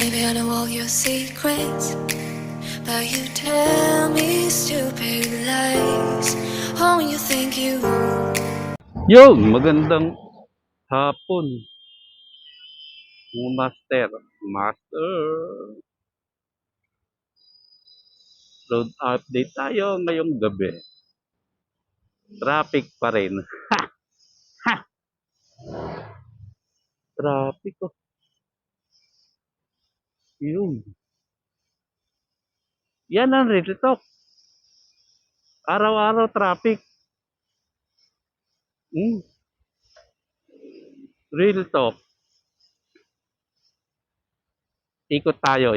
Maybe I know all your secrets, but you tell me stupid lies. Oh, you think you. Yung magandang hapon, mga master. Road update tayo ngayong gabi. Traffic pa rin. Ha! Traffic oh. Yun. Yan ang real talk. Araw-araw traffic. Hmm. Real talk. Ikot tayo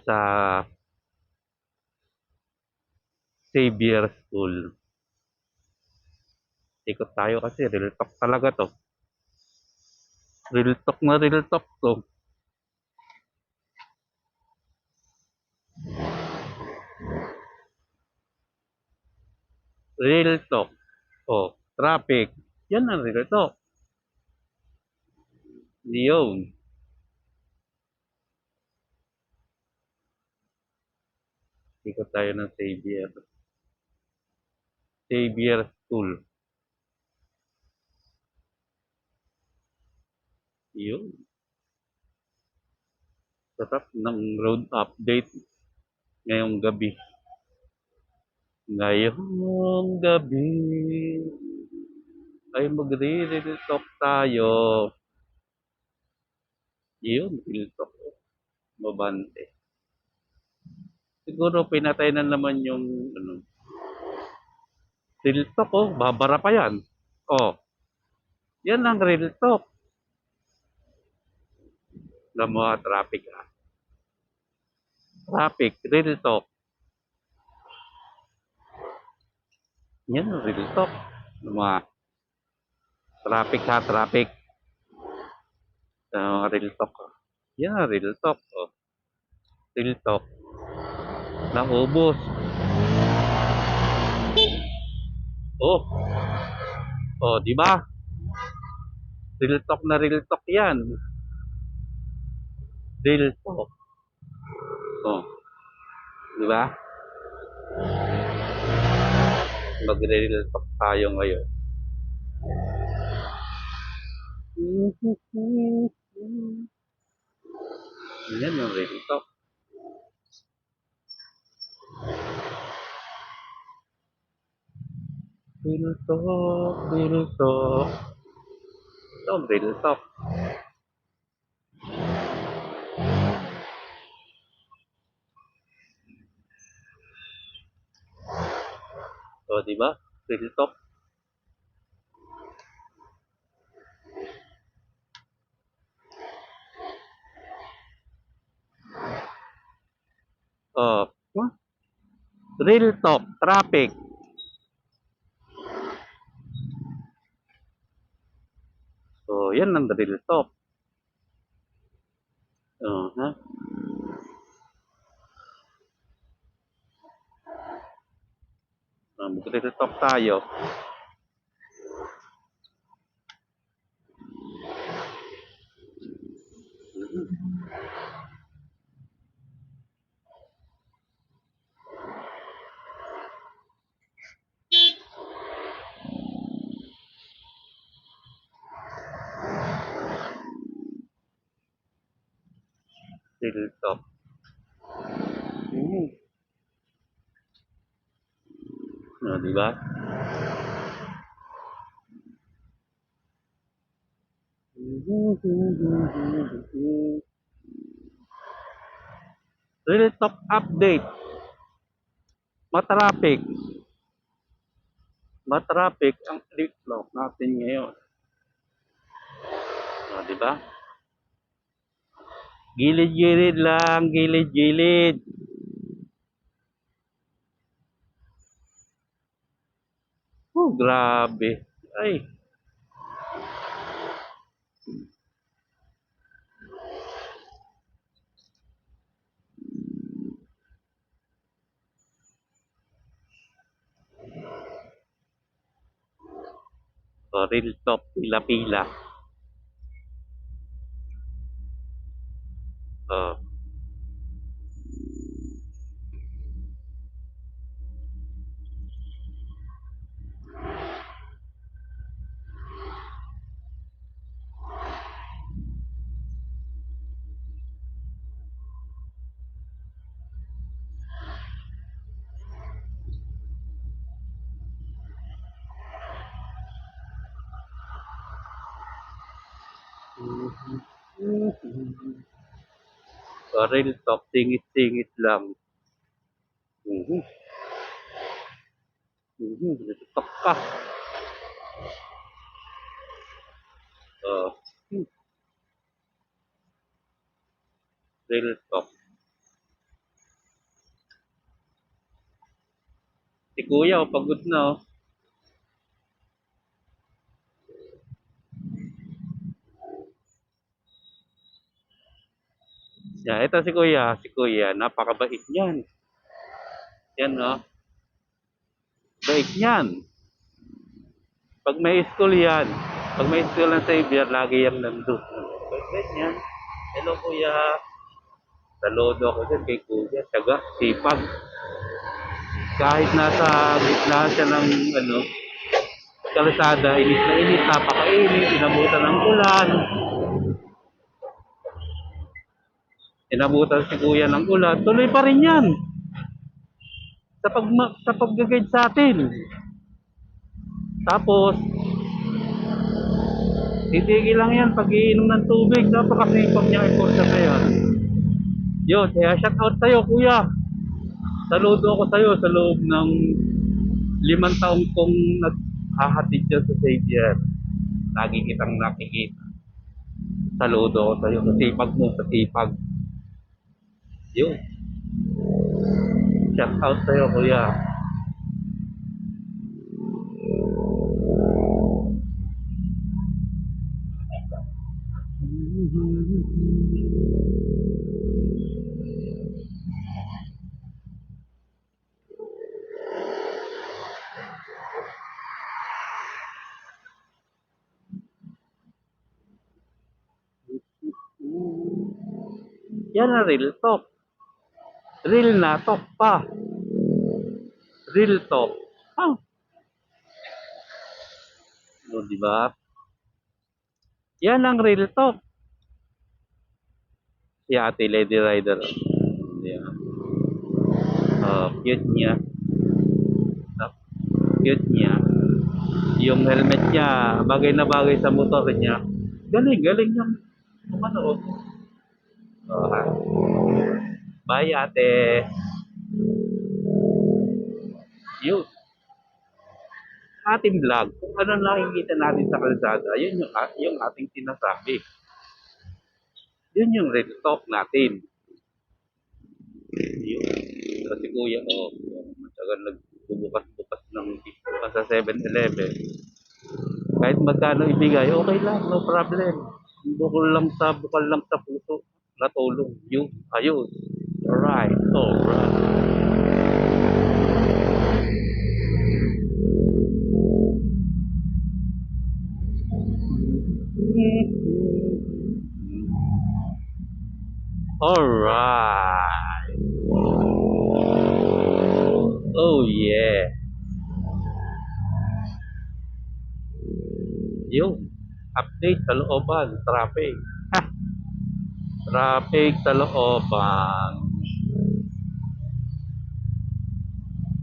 sa Xavier School. Ikot tayo kasi real talk talaga to. Real talk na real talk to. Real talk. Oh, traffic. Yan ang real talk. Yun. Ikot tayo ng Xavier. Xavier School. Yun. Sarap ng road update ngayong gabi. Ngayong gabi ay magre-real talk tayo. Yun, real talk. Mabante. Siguro pinatay na naman yung real talk oh. Babara pa yan. Oh, yan ang real talk. Alam mo, traffic ah. Traffic, real talk. Yan ang real talk. Alam mo, traffic ha, traffic. Real talk. Yan ang real talk. Oh. Real talk. Naubos. Oh. Oh, di ba? Real talk na real talk 'yan. Real talk. Oh, di ba? Magre-real talk tayo ngayon. Yan yung real talk. Real talk, real talk. Ito, real talk. O, di ba? Real talk. Oh, real talk, traffic. So, yan ang real talk. Ha? Mag-real talk tayo. Real talk. Di ba? Real talk update. Matraffic. Matraffic ang real talk natin ngayon. Di ba? Gilid-gilid lang, gilid-gilid. Oh, grabe. Ay. So, real talk, pila-pila. Real talk, singit-singit lang. Mhm. Talk ka. Uh, real talk. Si kuya, oh, pagod na oh. Yeah, ito si kuya. Si kuya, napakabait niyan. Yan oh. Bait niyan. Pag may school yan. Pag may school ng Xavier, lagi yung nandun. Bait niyan. Hello kuya. Saludo ako dyan kay kuya. Taga, sipag. Kahit nasa gitna siya ng kalsada, init na init, napakainit, inabutan ng ulan. Inabutan si kuya ng ulan, tuloy pa rin yan. Sa pag-guide sa atin. Tapos, titigil lang yan pag-iinom ng tubig. Napakasipag niya i-force na yan. Yun, kaya shout out sa'yo kuya. Saludo ako sa'yo sa loob ng 5 taong kong naghahatid dyan sa Xavier. Lagi kitang nakikita. Saludo ako sa'yo. Kasipag mo, kasipag. Yun. Shout out sa'yo kuya. Yan ang real talk. Real na talk pa. Real talk. Ah. O, di ba? Yan ang real talk. Si Ate Lady Rider. Yan. Cute niya. Cute niya. Yung helmet niya, bagay na bagay sa motor niya. Galing, galing yung ano. Bye ate. Yun. Ating vlog, kung ano nakikita natin sa kalsada, yun yung ating sinasabi. Yun yung real talk natin. Yun. Kasi kuya, matagal nagbubukas-bukas ng tiktok sa 7-Eleven. Kahit magkano ibigay, okay lang, no problem. Bukal lang sa puso, natulong. Yun, ayun. Alright, alright. Alright. Oh yeah. Yung update sa looban, traffic. Ha! Traffic sa looban.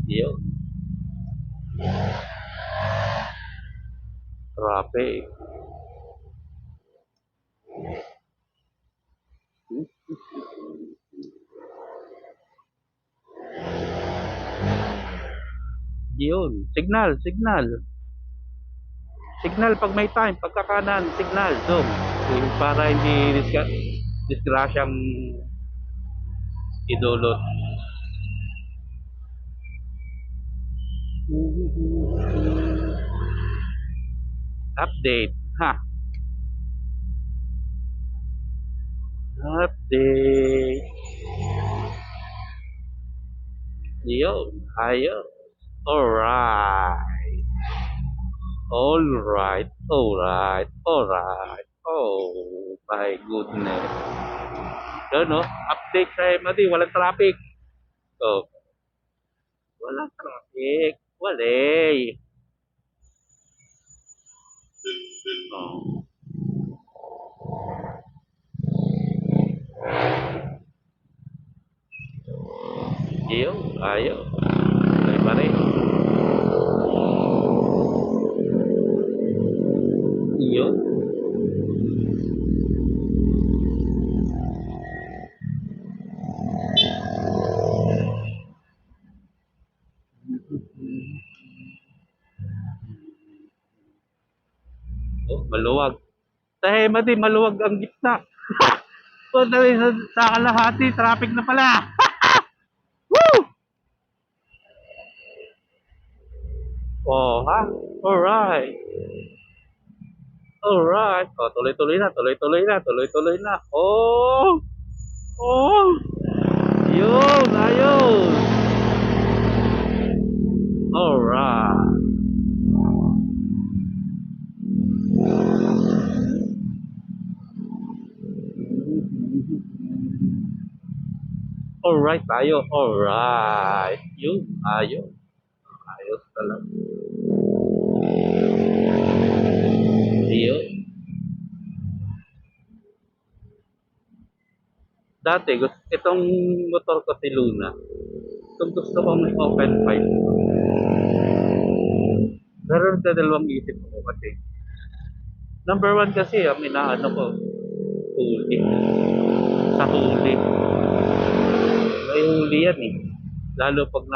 Yung traffic. Yun, signal, signal. Signal pag may time, pagkakanan, signal, zoom. Para hindi disgrasyang idulot. Update, ha. Update. Yun, ayun. Alright. Alright, alright, alright. Oh my goodness. So, no? Update sa MD, walang traffic. Oh. Walang traffic. Walay. Oh. Iyo, ayo. Tuloy pa rin. Iyo. Sa Hemati, maluwag ang gitna. So, dali sa kalahati, traffic na pala. Woo! Oh, ha? Alright. Alright. Oh, tuloy-tuloy na, tuloy-tuloy na, tuloy-tuloy na. Oh! Oh! Yun, ayun. Alright. Alright tayo. Alright. Yun, ayos. Ayos talaga. Yun. Dati, itong motor ko si Luna. Itong gusto ko may open pipe. Pero dalawang isip ko kasi. Number one kasi, ang inaano ko, huli. Sa huli. May huli yan eh. Lalo pag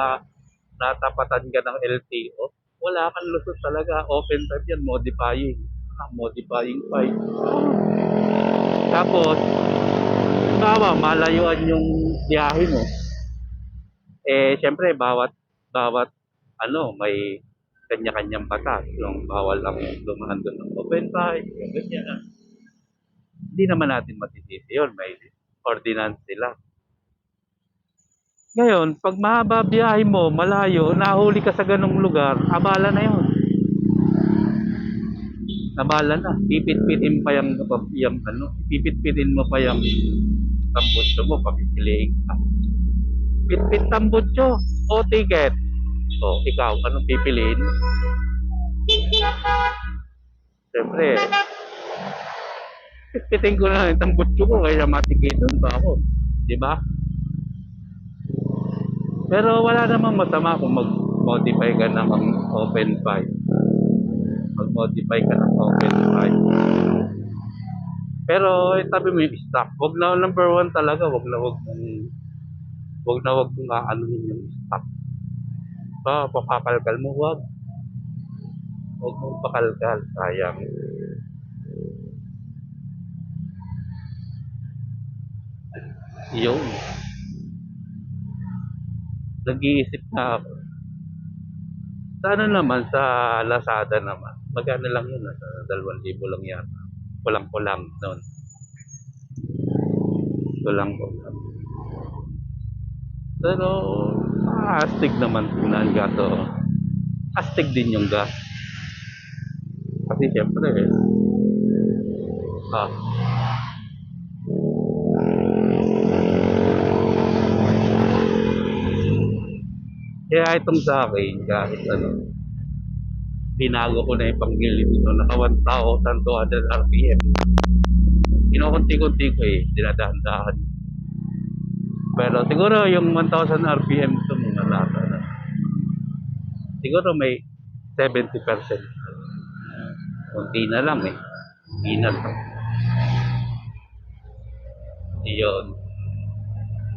natapatan ka ng LTO, wala kang lusot talaga. Open pipe yan, modifying. Modifying pipe. Tapos, malayuan yung biyahe mo. Eh, syempre, bawat may kanya-kanyang batas. Yung bawal lang dumaan doon ng open pipe, ganyan. Hindi naman natin masisisi yun. May ordinance sila. Ngayon, pag mahaba biyahe mo, malayo, nahuli ka sa ganong lugar, abala na yun. Abala na. Pipit-pitin pa pipit-pitin mo pa yung tambutso mo, papipiliin ka. Pit-pit tambutso o ticket. So, ikaw, anong pipiliin mo? Siyempre, pit-pitin ko na yung tambutso ko, kaya matikiton pa ako. Diba? Pero wala namang masama kung mag-modify ka ng open pipe. Mag-modify ka ng open pipe. Pero itabi mo yung stock. Wag na number one talaga. Wag na wag mong aanuhin yung stock. Papakalkal mo. Wag. Wag mong pakalkal. Sayang. Yun. Nag-iisip na ako. Sa naman, sa Lazada naman. Magkano lang yun? Sa 2,000 lang yata. Kulang-kulang noon. Kulang-kulang. Pero, astig naman na ang gato. Astig din yung gas. Kasi syempre, ah, kaya itong sa akin, kahit binago ko na yung panggilid nito, naka 1,200 RPM. Kinukunti-kunti ko dinadahan-dahan. Pero siguro yung 1,000 RPM ito muna lata na. Siguro may 70%. Kunti na lang Kunti na lang. Iyon.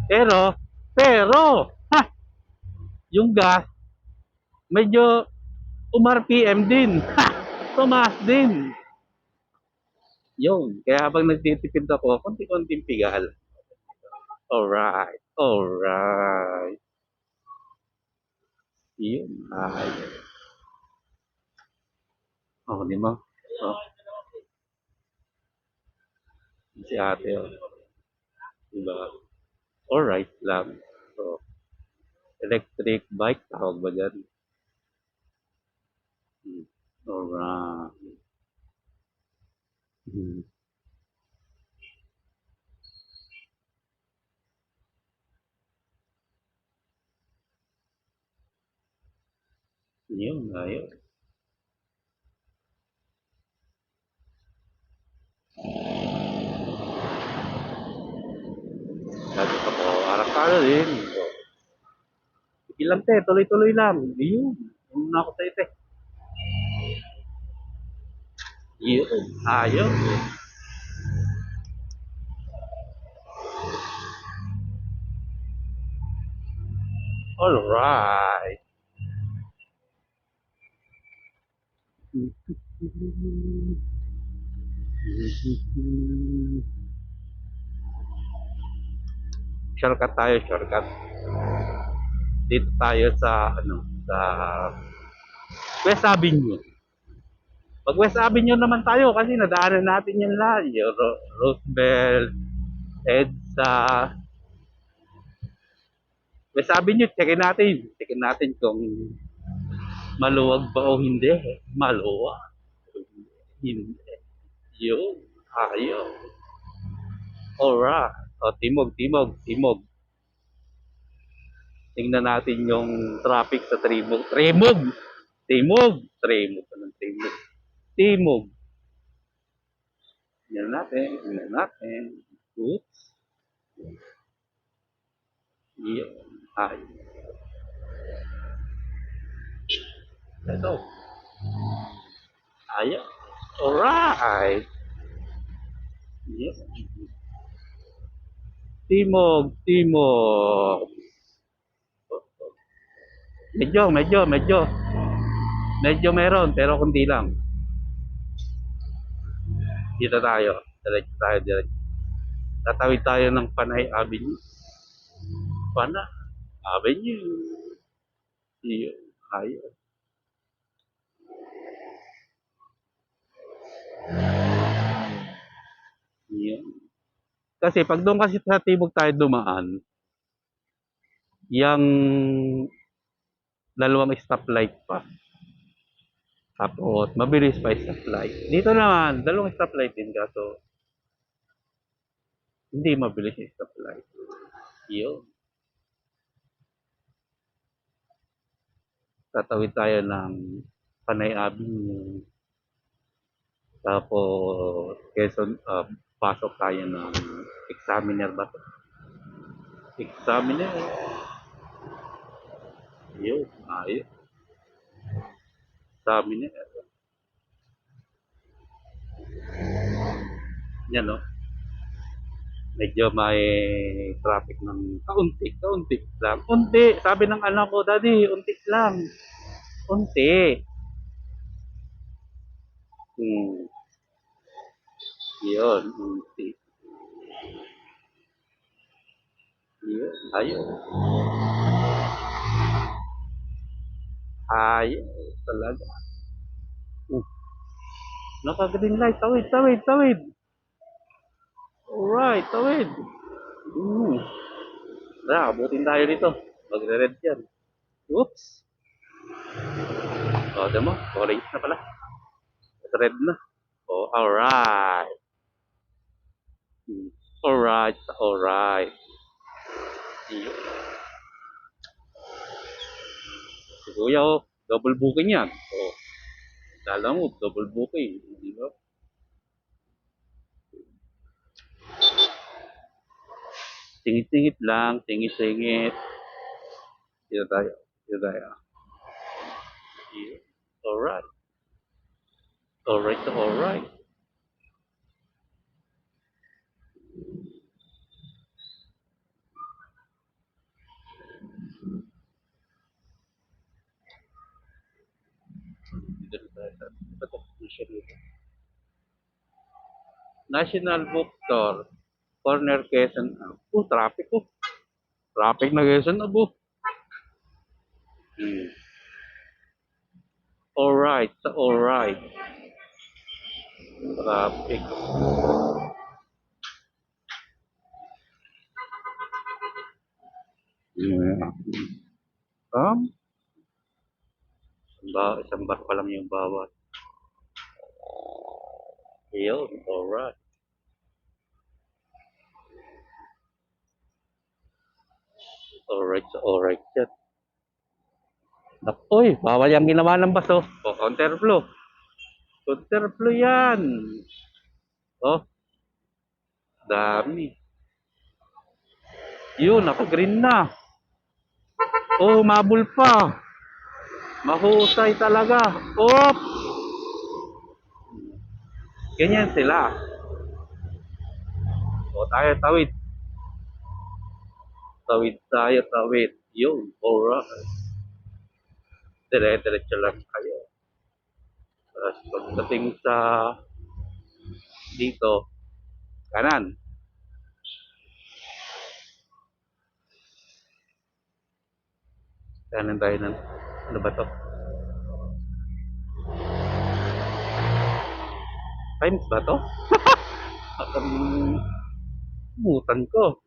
Pero, yung gas, medyo RPM din. Tumaas din. Yun. Kaya habang nagtitipid ako, konti-konting pigal. Alright. Alright. Yun. Di ba? Si ate, Diba? Alright lang. So, electric bike, tawag ba dyan? Alright. Yun, ayun. Lagi pa po, arak-ara din. So, sige lang tuloy-tuloy lang. Yun. Una ako tayo Yun, ayun. Alright. Shortcut tayo, shortcut. Dito tayo sa, sa West Avenue. Pag West Avenue naman tayo kasi nadaanan natin yan lahat. Yung Roosevelt, EDSA, West Avenue, checkin natin. Checkin natin kung maluwag ba o hindi. Maluwag. Hindi. Yun. Ayaw. Alright. O, timog, timog, timog. Tingnan natin yung traffic sa Trimog. Trimog! Timog! Trimog. Anong Trimog? Timog. Tingnan natin. Tingnan natin. Oops. Yun. Ay. Ito. Ayaw. Alright. Yes. Timog. Timog. Medyo meron, pero kundi lang. Dito tayo. Diretso tayo, diretso. Tatawid tayo ng Panay Avenue. Panay Avenue. Yun. Ayaw. Yun. Kasi pag doon kasi sa Timog tayo dumaan, yung dalawang stoplight pa. Tapos, mabilis pa stoplight. Dito naman, dalawang stoplight din kaso hindi mabilis yung stoplight. Yun. Tatawid tayo ng Panay Avenue. Tapos, Quezon, pasok tayo ng Examiner ba to? Examiner. Yun. Ayun. Examiner. Yan, no? Medyo may traffic ng kaunti lang. Unti. Sabi ng anak ko, Daddy, unti lang. Unti. Yun, unti. Yun, ayun. Ayun, talaga. Naka-green light. Tawid, tawid, tawid. Alright, tawid. Tara, abutin tayo dito. Magre-red yan. Oops. O, demo. Orange na pala. Red na. Oh, alright. Alright, alright. Si Kuya, oh, double booking yan. Oh, kala mo, double booking. Di ba? Singit-singit lang, singit-singit. Dito tayo. Dito tayo. Yeah. Alright. Alright, alright. Dito tayo. Ito to, National Bookstore. Corner Quezon. Oh, traffic oh. Traffic na Quezon na po. Alright, alright. Traffic. Yeah. Isang bar pa lang yung bawat. Yun, alright. Alright, alright yan. Nakoy, bawal yung ginawa ng baso. O, counterflow. Counterflow yan. Oh, dami. Yun, naka-green na. Oh, mabul pa. Mahusay talaga. Oh! Ganyan sila. O, tayo, tawid. Tawid tayo, tawid. Yun, alright. Dire-diretso lang kayo. Tapos pagdating sa Dito, kanan. Kanan tayo ng, ano ba to? Times ba to? Mutan ko.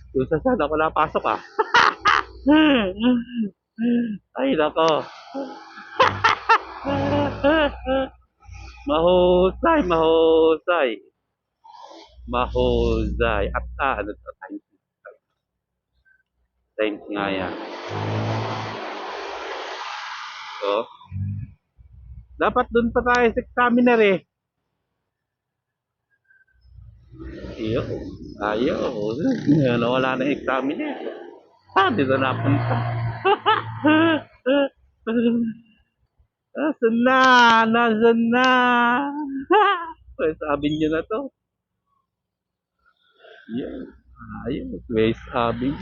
Kung saan ako napasok ah. Ay, nako. Mahusay, mahusay. Mahusay. At ano to? Times. Times nga yan. So, dapat dun pa tayo sa examiner eh. Iyo. Ayaw. Wala na examiner. Dito napunta. Nasaan na? Nasaan na? Sabi niyo na to. Yan. Ayun. Waste sabi.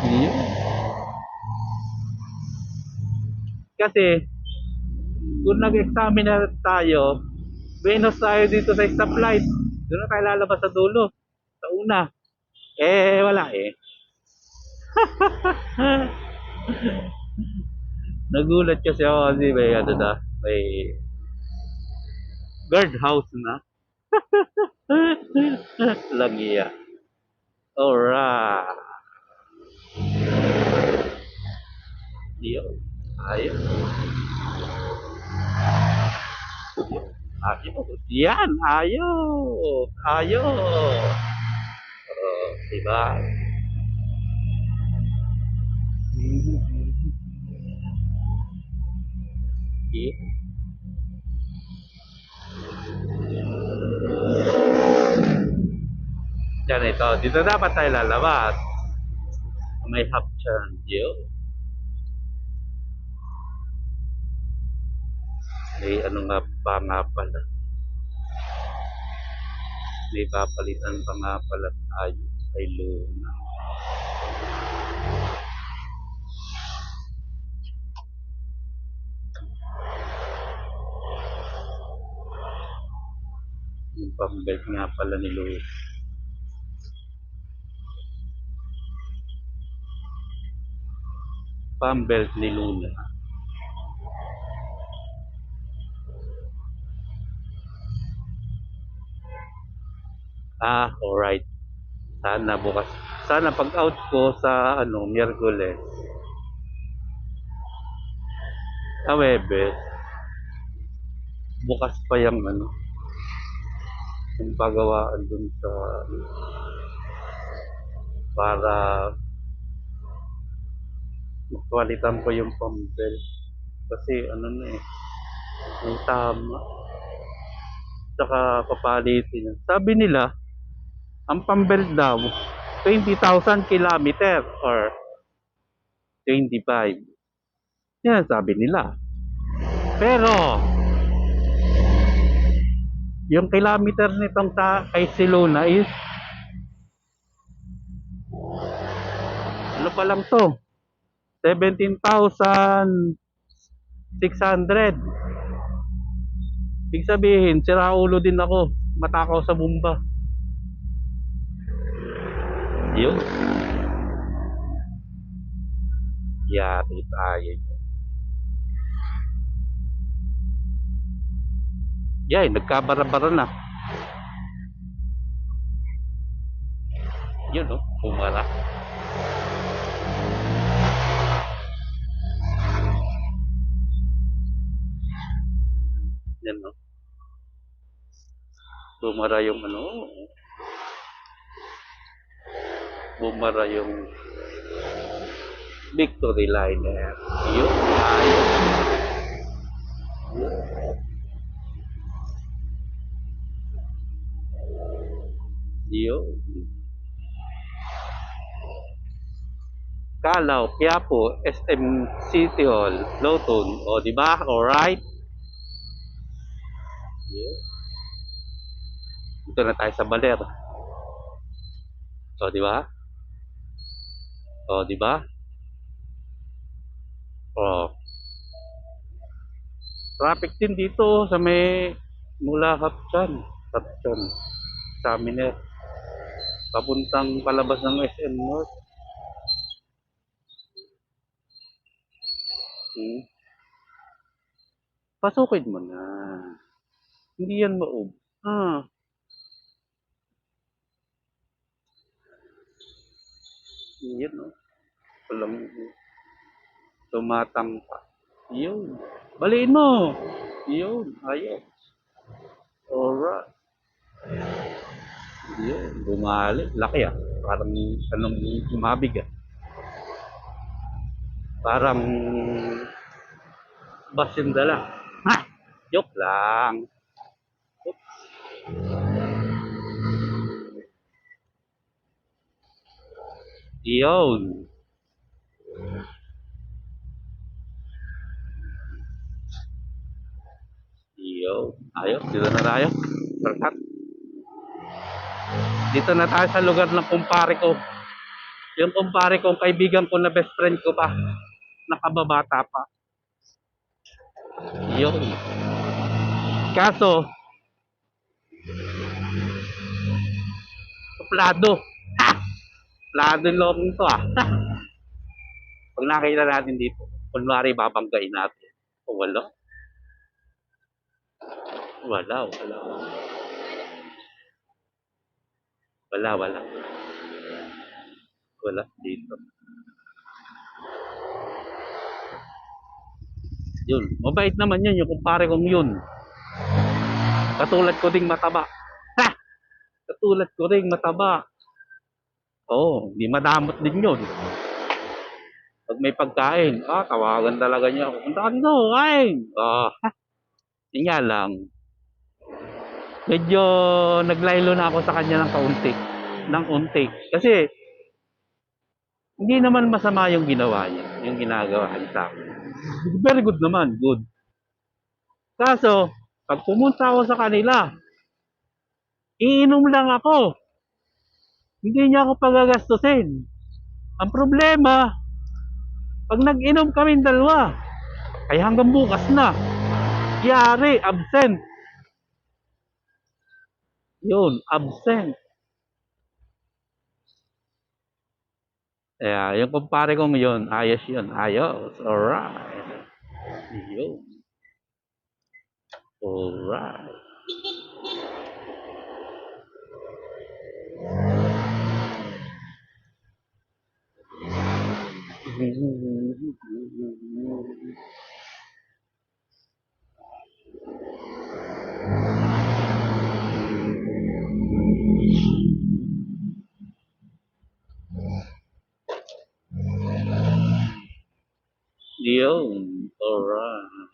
Yan. Kasi, kung nag-examiner tayo, Venus tayo dito sa stoplight. Doon na tayo lalabas sa dulo. Sa una. Eh, wala eh. Nagulat kasi ako kasi may ano na, may guard house na. Lagi ya. Alright. Yun. Ayun. Ayun. Yan. Ayun. Ayun. Diba? Yun. Yan ito. Dito dapat tayo lalabas. May half turn. Yun. May ano nga pala. May papalitan pa nga pala tayo kay Luna. Yung pambelt nga pala ni Luna. Pambelt ni Luna. Alright. Sana bukas. Sana pag out ko sa ano, Miyerkules. Webes. Bukas pa yung ano. Yung pagawaan dun sa para magpalitan ko yung pambel. Kasi ano na eh. Yung tama. Saka papalitin. Sabi nila, ang pambel daw, 20,000 kilometer or 25. Yan sabi nila. Pero, yung kilometer nitong kay Siluna is ano pa lang to? 17,600. Ibig sabihin, siraulo din ako. Matakaw sa bumba. Yun. Yari tayo. Yan, nagkabara-bara na. Yun, no? Pumara. Yan, no? Bumara yung ano. Bumara yung Victory Liner. Yun. Ayun. Yun. Calao, Quiapo, SM City Hall, Lawton. O, di ba? Alright. Yun. Dito na tayo sa Baler. O, di ba? O, di ba? O. Traffic din dito sa may mula Hapchan, Examiner, papuntang palabas ng SM North. Hmm. Pasukin mo na. Hindi yan maub. Ah, yan o. Walang tumatangka. Yun. Baliin mo. Yun. Ayos. Alright. Yun. Bumali. Laki ah. Parang anong umabig ah. Parang bus yung dala. Ha! Joke lang. Yun. Yun. Ayos. Dito na tayo. Sarkat. Dito na tayo sa lugar ng kumpare ko. Yung kumpare ko, kaibigan ko na best friend ko pa. Nakababata pa. Yun. Kaso, suplado. Ha! Suplado yung looking to ah. Pag nakita natin dito, kunwari babanggain natin. O wala. Wala. Wala. Wala dito. Yun. Mabait naman yun, yung kumpare kong yun. Katulad ko ding mataba. Ha! Katulad ko ding mataba. Oo, di madamot din yun. Pag may pagkain, tawagan talaga niya ako. Punta ka dito, kain. Yun nga lang. Medyo naglaylo na ako sa kanya ng kaunti. Ng unti. Kasi, hindi naman masama yung ginawa niya. Yung ginagawa niya sa akin. Very good naman, good. Kaso, pag pumunta ako sa kanila, iinom lang ako. Hindi niya ako pagagastusin. Ang problema, pag nag-inom kami dalawa, ay hanggang bukas na. Yari, absent. Yun, absent. Kaya, yung kumpare kong yun, ayos yun. Ayos. Alright. Yun. Alright. Yun. Alright.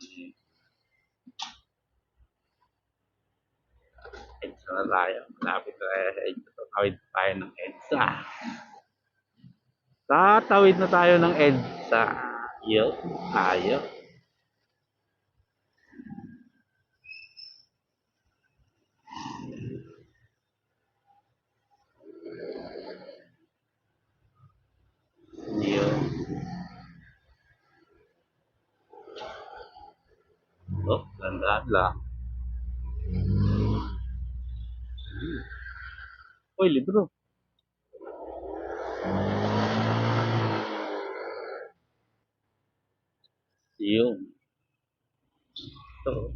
EDSA na tayo. Malapit na tayo sa EDSA. Tatawid tayo ng EDSA. Tatawid na tayo ng EDSA. Yun. Tayo. Yun. Gandaan lang. Uy, libro. Yun. So,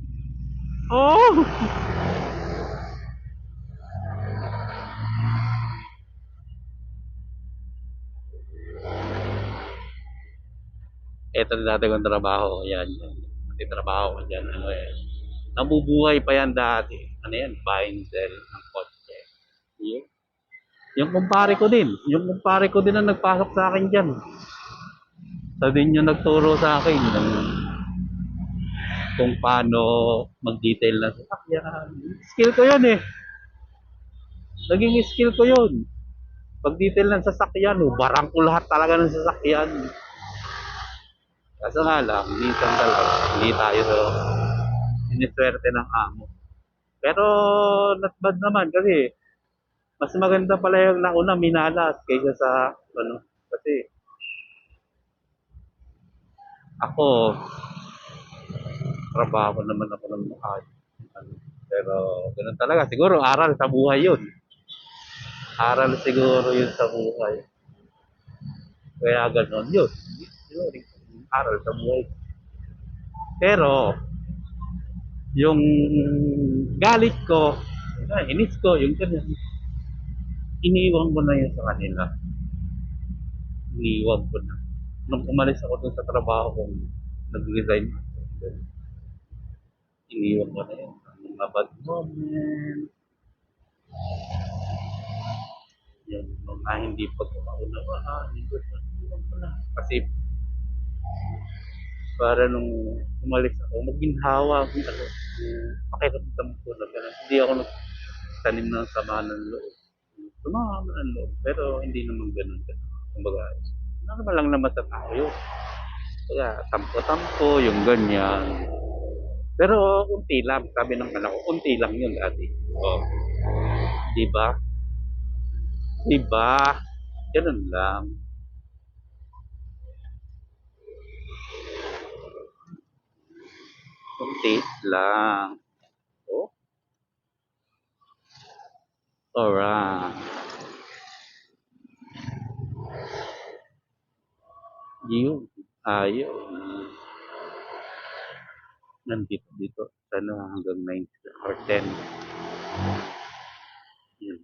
oh! Ito na dati kong trabaho. Yan. Pati trabaho ko dyan. Nabubuhay pa yan dati. Ano yan? Buy and sell ng kotse. Yun. Yung kumpare ko din. Yung kumpare ko din ang nagpasok sa akin dyan. Sa din yung nagturo sa akin kung paano mag-detail na sasakyan. Skill ko yun eh. Naging skill ko yun. Pag-detail ng sasakyan, barang ko lahat talaga ng sasakyan. Kaso nga lang, minsan talaga, hindi tayo siniswerte ng amo. Pero not bad naman kasi mas maganda pala yung nauna minalas kaysa sa kasi ako trabaho naman ako ng maayos. Ano, pero ganun talaga. Siguro aral sa buhay yun. Aral siguro yun sa buhay. Kaya ganun yun. Siguro aral sa buhay. Pero, yung galit ko, inis ko, yung ganyan, iniwan ko na yun sa kanila. Iniwan ko na. Nung umalis ako dun sa trabaho kong nag-resign, iniwan ko na yun. Ang mga bad moment, yung mga hindi pagkakaunawaan, iniwan ko na. Kasi para nung umalis ako, maginhawa ako, pakiramdam ko na gano'n. Hindi ako nagtanim ng sama ng loob. Sumama ng loob, pero hindi naman gano'n. Kumbaga, normal lang naman sa tao yun. Kaya, tampo-tampo, yung ganyan. Pero, unti lang. Sabi ng anak ko, unti lang yun dati. Oh, di ba? Di ba? Ganun lang. Unti lang. Oh, alright. Yun. Ayun. Nandito dito. Sana hanggang 9 or 10. Yun.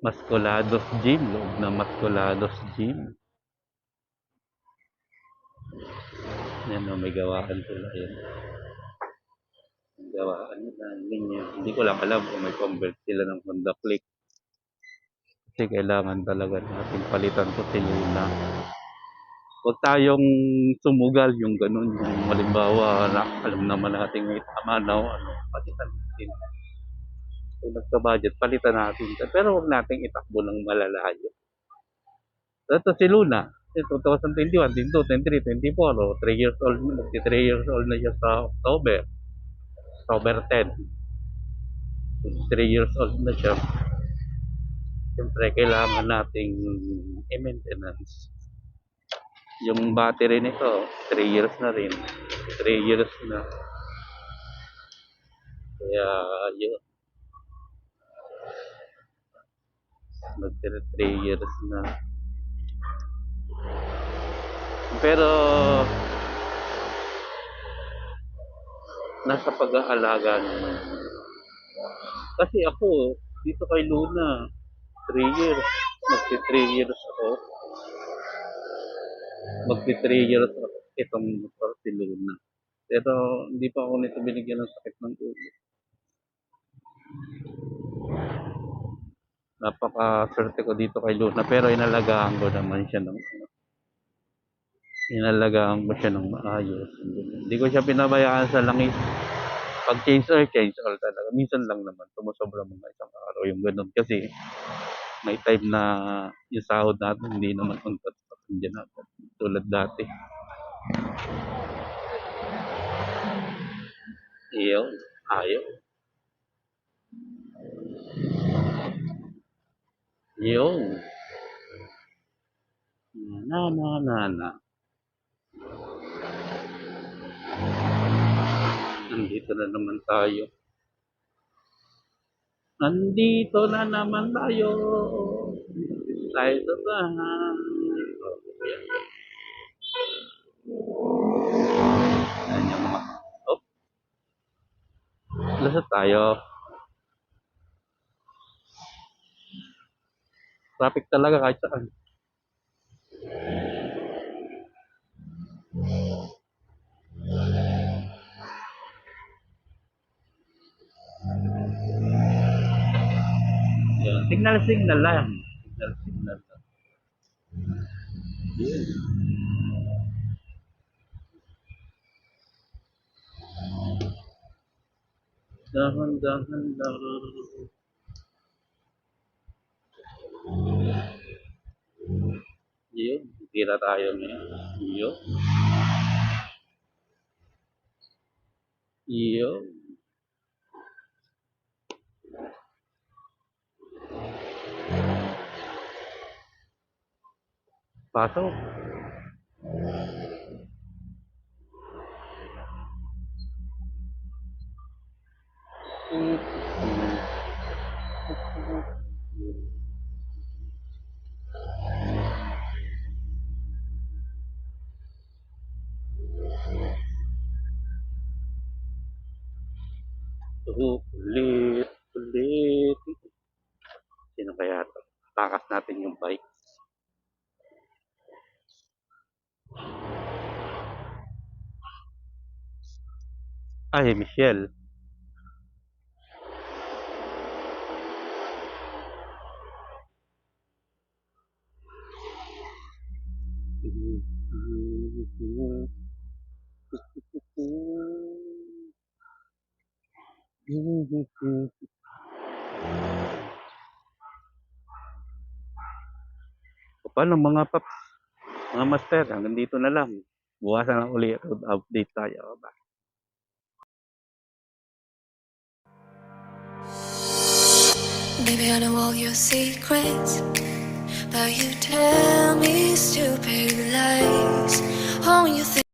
Mascolados Gym. Loob na Mascolados Gym. Yan o, may gawaan sila yun. Gawaan nila. Ganyan. Hindi ko lang alam kung may convert sila ng Honda Click. Kasi kailangan talaga natin palitan to si Luna. Huwag tayong sumugal yung ganun. Yung halimbawa na alam naman natin may tama na ano, palitan natin. Kung nagka-budget, palitan natin. Pero huwag nating itakbo ng malalayo. Ito si Luna. 2021, 22, 23, 24. 3 years old. 3 years old na siya sa October. October 10. 3 years old na siya. Siyempre, kailangan nating i-maintenance. Yung battery nito, 3 years na rin. 3 years na. Kaya, yun. Mag-3 years na. Pero, nasa pag-aalaga naman. Kasi ako, dito kay Luna, 3 years. Magti-3 years ako. Magti-3 years ako. Itong motor si Luna. Pero, hindi pa ako nito binigyan ng sakit ng ulo. Napaka-swerte ko dito kay Luna. Pero, inalagaan ko naman siya ng maayos. Hindi ko siya pinabayaan sa langis. Pag change oil talaga. Minsan lang naman. Sumusobra mga isang araw yung ganun. Kasi may time na yung sahod natin hindi naman untat pa dyan natin. Tulad dati. Iyon. Ayaw. Iyon. Na. Nandito na naman tayo. Nandito na naman tayo. Tayo sa bahay. Ayan yung mga... Oh, lasat tayo. Traffic talaga kahit saan. Yan. Signal lang. Signal lang. Yun. Dahan lang. Yun. Tira tayo ngayon. Yun. Yun. Pasok. Ulit, ulit. Sino kaya to? Takas natin yung bike. Ay, Michelle. O paano mga paps, mga master, hanggang dito na lang. Bukas na lang ulit road update tayo. Bye. Maybe I know all your secrets, but you tell me stupid lies. Oh, you think